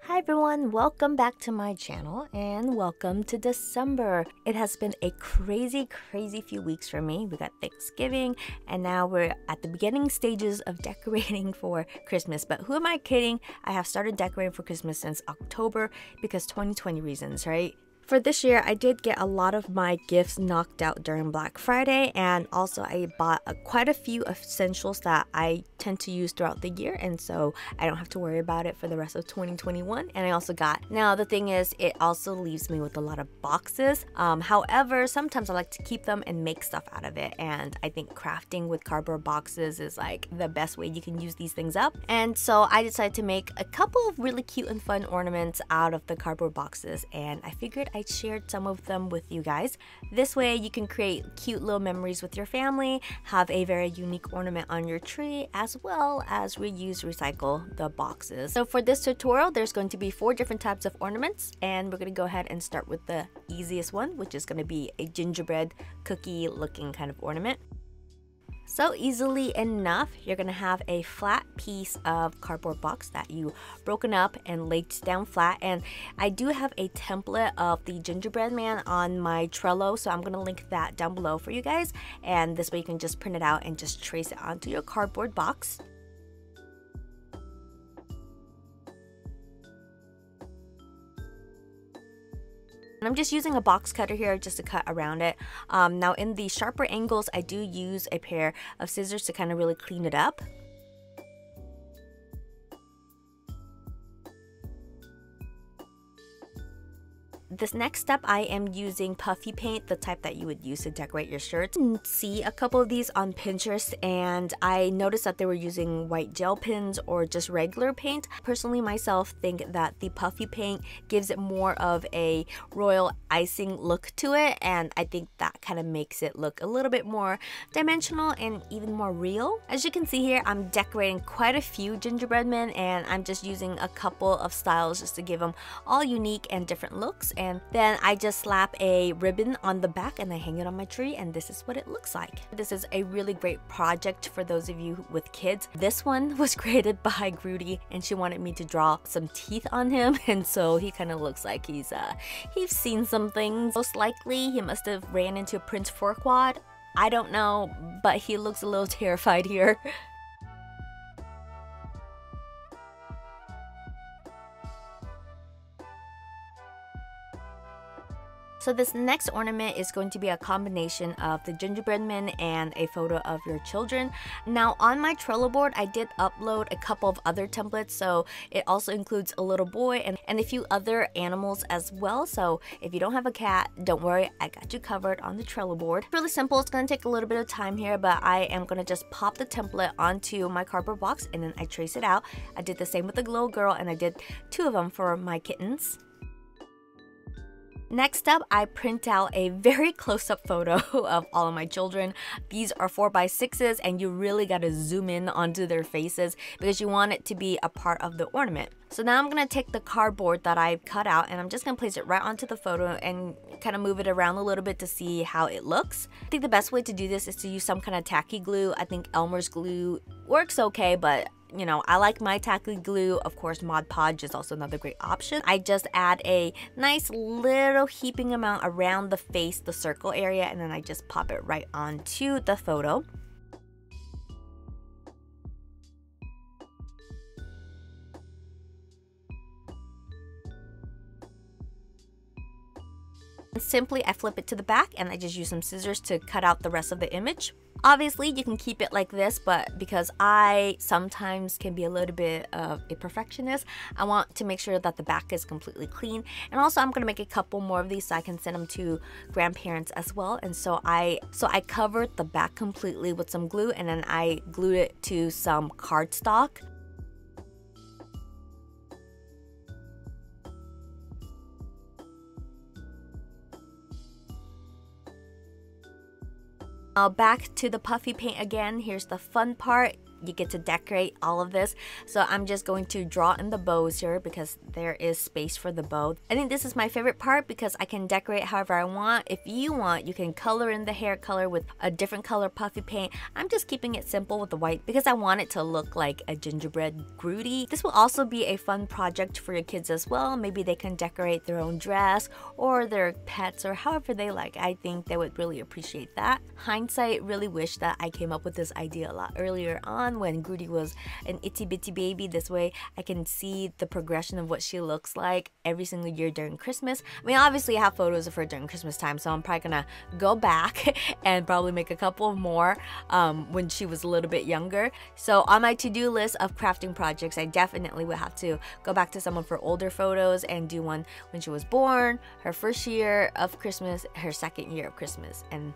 Hi everyone, welcome back to my channel and welcome to December. It has been a crazy few weeks for me. We got Thanksgiving and now we're at the beginning stages of decorating for Christmas. But who am I kidding? I have started decorating for Christmas since October because 2020 reasons, right? For this year, I did get a lot of my gifts knocked out during Black Friday, and also I bought quite a few essentials that I tend to use throughout the year, and so I don't have to worry about it for the rest of 2021. And I also got, now the thing is, it also leaves me with a lot of boxes. However, sometimes I like to keep them and make stuff out of it, and I think crafting with cardboard boxes is like the best way you can use these things up. And so I decided to make a couple of really cute and fun ornaments out of the cardboard boxes, and I figured I shared some of them with you guys. This way you can create cute little memories with your family, have a very unique ornament on your tree, as well as reuse, recycle the boxes. So for this tutorial, there's going to be 4 different types of ornaments, and we're going to go ahead and start with the easiest one, which is going to be a gingerbread cookie looking kind of ornament. So easily enough, you're gonna have a flat piece of cardboard box that you broken up and laid down flat. And I do have a template of the gingerbread man on my Trello, so I'm gonna link that down below for you guys. And this way you can just print it out and just trace it onto your cardboard box. And I'm just using a box cutter here just to cut around it. Now in the sharper angles, I do use a pair of scissors to kind of really clean it up. This next step, I am using puffy paint, the type that you would use to decorate your shirts. See a couple of these on Pinterest, and I noticed that they were using white gel pens or just regular paint. Personally, myself think that the puffy paint gives it more of a royal icing look to it, and I think that kind of makes it look a little bit more dimensional and even more real. As you can see here, I'm decorating quite a few gingerbread men, and I'm just using a couple of styles just to give them all unique and different looks. And then I just slap a ribbon on the back and I hang it on my tree, and this is what it looks like. This is a really great project for those of you with kids. This one was created by Grudy, and she wanted me to draw some teeth on him, and so he kind of looks like he's seen some things. Most likely he must have ran into a Prince Farquaad. I don't know, but he looks a little terrified here. So this next ornament is going to be a combination of the gingerbread men and a photo of your children. Now on my Trello board, I did upload a couple of other templates, so it also includes a little boy and a few other animals as well. So if you don't have a cat, don't worry, I got you covered on the Trello board. Really simple, it's gonna take a little bit of time here, but I am gonna just pop the template onto my cardboard box and then I trace it out. I did the same with the little girl, and I did 2 of them for my kittens. Next up, I print out a very close-up photo of all of my children. These are 4x6s, and you really gotta zoom in onto their faces because you want it to be a part of the ornament. So now I'm gonna take the cardboard that I've cut out and I'm just gonna place it right onto the photo and kind of move it around a little bit to see how it looks. I think the best way to do this is to use some kind of tacky glue. I think Elmer's glue works okay, but you know, I like my tacky glue. Of course, Mod Podge is also another great option. I just add a nice little heaping amount around the face, the circle area, and then I just pop it right onto the photo. Simply, I flip it to the back and I just use some scissors to cut out the rest of the image. Obviously, you can keep it like this, but because I sometimes can be a little bit of a perfectionist, I want to make sure that the back is completely clean. And also, I'm going to make a couple more of these so I can send them to grandparents as well. And so I covered the back completely with some glue, and then I glued it to some cardstock. Now back to the puffy paint again. Here's the fun part. you get to decorate all of this. So I'm just going to draw in the bows here because there is space for the bow. I think this is my favorite part because I can decorate however I want. If you want, you can color in the hair color with a different color puffy paint. I'm just keeping it simple with the white because I want it to look like a gingerbread Groody. This will also be a fun project for your kids as well. Maybe they can decorate their own dress or their pets or however they like. I think they would really appreciate that. Hindsight, really wish that I came up with this idea a lot earlier on when Groody was an itsy bitsy baby. This way I can see the progression of what she looks like every single year during Christmas. I mean, obviously I have photos of her during Christmas time, so I'm probably gonna go back and probably make a couple more when she was a little bit younger. So on my to-do list of crafting projects, I definitely would have to go back to some of her older photos and do one when she was born, her first year of Christmas, her second year of Christmas, and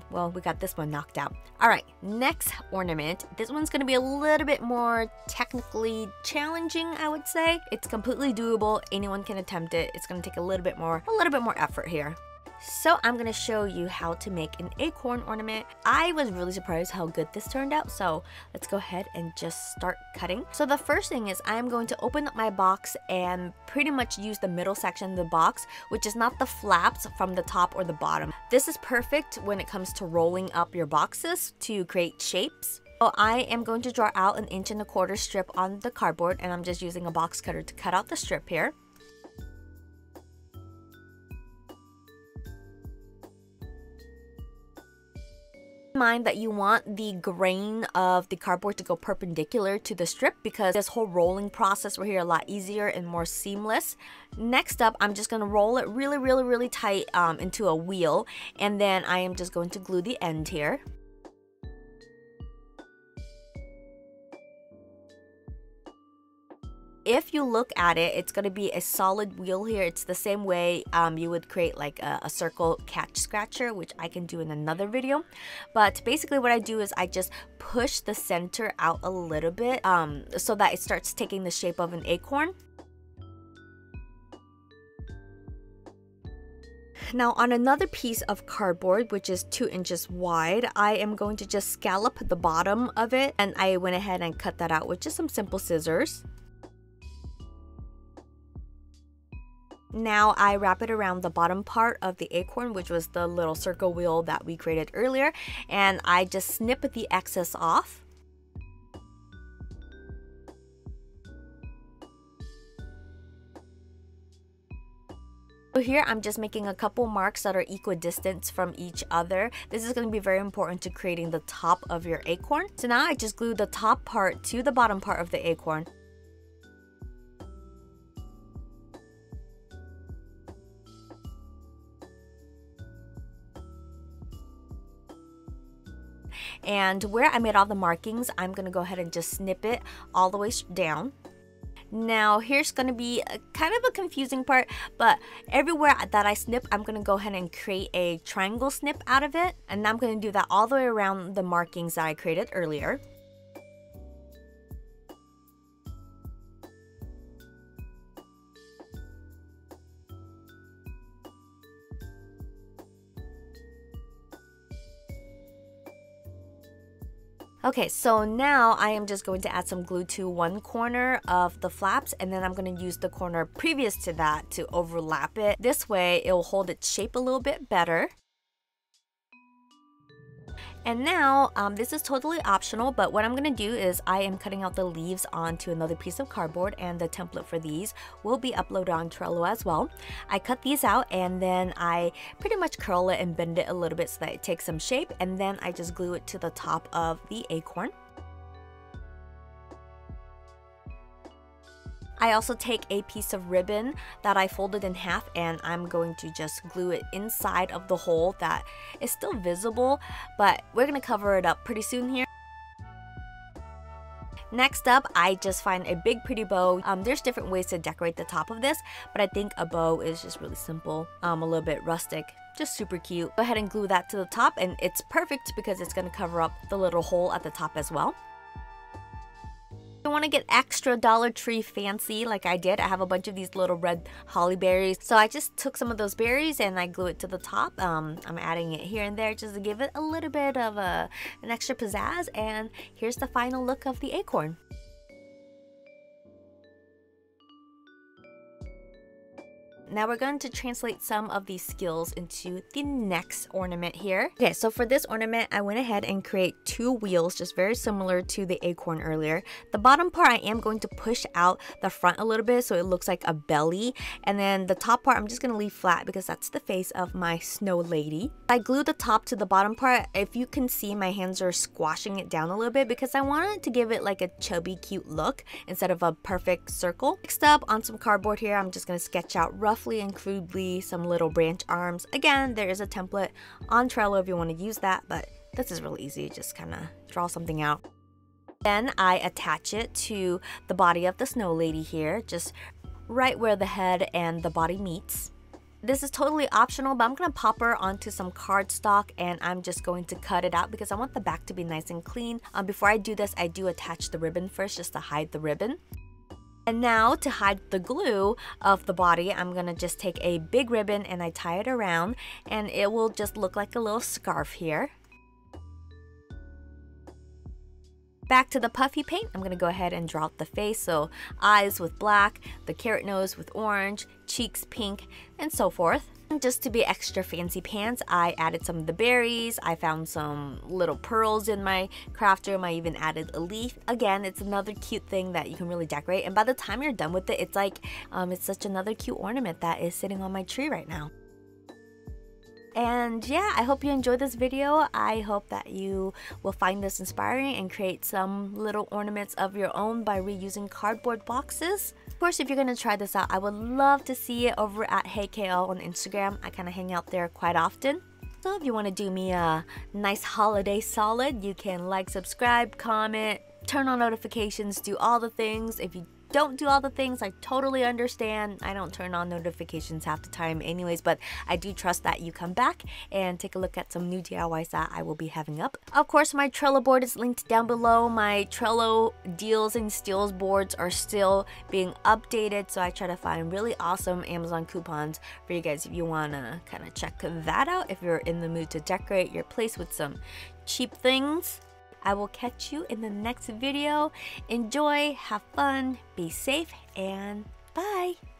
well, we got this one knocked out. All right, next ornament. This one's gonna be a little bit more technically challenging, I would say. It's completely doable. Anyone can attempt it. It's gonna take a little bit more effort here. So I'm gonna show you how to make an acorn ornament. I was really surprised how good this turned out, so let's go ahead and just start cutting. So the first thing is I'm going to open up my box and pretty much use the middle section of the box, which is not the flaps from the top or the bottom. This is perfect when it comes to rolling up your boxes to create shapes. So I am going to draw out an 1.25 inch strip on the cardboard, and I'm just using a box cutter to cut out the strip here. Mind that you want the grain of the cardboard to go perpendicular to the strip because this whole rolling process will here a lot easier and more seamless. Next up, I'm just going to roll it really tight into a wheel, and then I am just going to glue the end here. If you look at it, it's going to be a solid wheel here. It's the same way you would create like a circle catch scratcher, which I can do in another video. But basically what I do is I just push the center out a little bit so that it starts taking the shape of an acorn. Now on another piece of cardboard, which is 2 inches wide, I am going to just scallop the bottom of it, and I went ahead and cut that out with just some simple scissors. Now I wrap it around the bottom part of the acorn, which was the little circle wheel that we created earlier, and I just snip the excess off. So here I'm just making a couple marks that are equidistant from each other. This is going to be very important to creating the top of your acorn. So now I just glue the top part to the bottom part of the acorn. And where I made all the markings, I'm going to go ahead and just snip it all the way down. Now here's going to be kind of a confusing part, but everywhere that I snip, I'm going to go ahead and create a triangle snip out of it. And I'm going to do that all the way around the markings that I created earlier. Okay, so now I am just going to add some glue to one corner of the flaps, and then I'm going to use the corner previous to that to overlap it. This way it will hold its shape a little bit better. And now, this is totally optional, but what I'm going to do is I am cutting out the leaves onto another piece of cardboard, and the template for these will be uploaded on Trello as well. I cut these out, and then I pretty much curl it and bend it a little bit so that it takes some shape, and then I just glue it to the top of the acorn. I also take a piece of ribbon that I folded in half, and I'm going to just glue it inside of the hole that is still visible, but we're going to cover it up pretty soon here. Next up, I just find a big pretty bow. There's different ways to decorate the top of this, but I think a bow is just really simple, a little bit rustic, just super cute. Go ahead and glue that to the top, and it's perfect because it's going to cover up the little hole at the top as well. I want to get extra Dollar Tree fancy like I did. I have a bunch of these little red holly berries. So I just took some of those berries and I glue it to the top. I'm adding it here and there just to give it a little bit of an extra pizzazz. And here's the final look of the acorn. Now we're going to translate some of these skills into the next ornament here. Okay, so for this ornament, I went ahead and create 2 wheels, just very similar to the acorn earlier. The bottom part, I am going to push out the front a little bit so it looks like a belly. And then the top part, I'm just going to leave flat because that's the face of my snow lady. I glued the top to the bottom part. If you can see, my hands are squashing it down a little bit because I wanted to give it like a chubby, cute look instead of a perfect circle. Next up, on some cardboard here, I'm just going to sketch out roughly and crudely some little branch arms. Again, there is a template on Trello if you want to use that, but this is really easy. Just kind of draw something out. Then I attach it to the body of the snow lady here, just right where the head and the body meets. This is totally optional, but I'm going to pop her onto some cardstock and I'm just going to cut it out because I want the back to be nice and clean. Before I do this, I do attach the ribbon first just to hide the ribbon. And now to hide the glue of the body, I'm going to just take a big ribbon and I tie it around and it will just look like a little scarf here. Back to the puffy paint, I'm going to go ahead and draw out the face. So eyes with black, the carrot nose with orange, cheeks pink, and so forth. And just to be extra fancy pants, I added some of the berries. I found some little pearls in my craft room. I even added a leaf. Again, it's another cute thing that you can really decorate. And by the time you're done with it, it's like, it's such another cute ornament that is sitting on my tree right now. And yeah, I hope you enjoyed this video. I hope that you will find this inspiring and create some little ornaments of your own by reusing cardboard boxes. Of course, if you're going to try this out, I would love to see it over at HeyKL on Instagram. I kind of hang out there quite often. So if you want to do me a nice holiday solid, you can like, subscribe, comment, turn on notifications, do all the things. If you don't do all the things, I totally understand. I don't turn on notifications half the time anyways, but I do trust that you come back and take a look at some new DIYs that I will be having up. Of course, my Trello board is linked down below. My Trello deals and steals boards are still being updated, so I try to find really awesome Amazon coupons for you guys if you want to kind of check that out if you're in the mood to decorate your place with some cheap things. I will catch you in the next video. Enjoy, have fun, be safe, and bye!